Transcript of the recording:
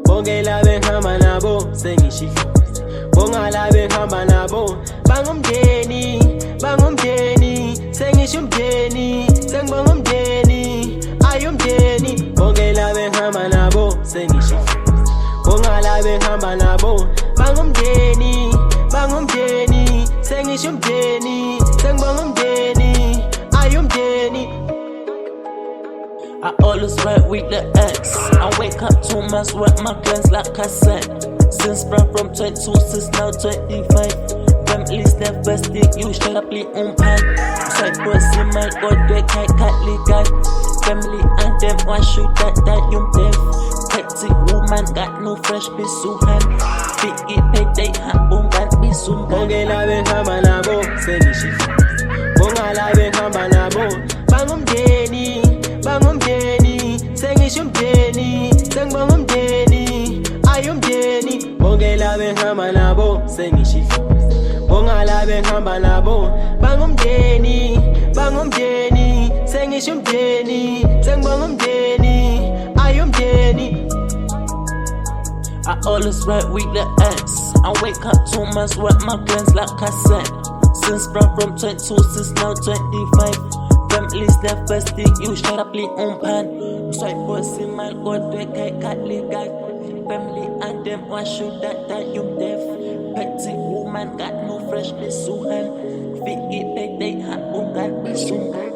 Bonke la behamba nabo sengishilo bonga la behamba nabo bangumndeni sengisho umndeni sengibonga umndeni ayumndeni bonke la behamba nabo sengishilo bonga la behamba nabo bangumndeni sengisho umndeni sengibonga umndeni ayumndeni. I always ride with the X. I wake up to mess with my plans like I said. Since from 22, since now 25. Family's the best thing, you shut up, leave on pan. Side pussy, my god, they can't cut legal. Family and them, why should that you deaf? Petty woman, got no fresh be so hand. Big pay, they have boom, got be soon. Bonge la behamba nabo, sengishilo bonga la behamba nabo bangumndeni sengisho umndeni sengibonga umndeni ayumndeni bonke la behamba nabo sengishilo bonga la behamba nabo bangumndeni sengisho umndeni sengibonga umndeni ayumndeni. I always ride with the X. I wake up to mess with my plans like I said. Since from 22, since now 25. Family's the best thing, you shut up, leave on pan. Side pussy, my god, they can't cut legal. Family and them, why should that you deaf? Petty woman, got no fresh be so hand. Fit it, they have boom, got be soon.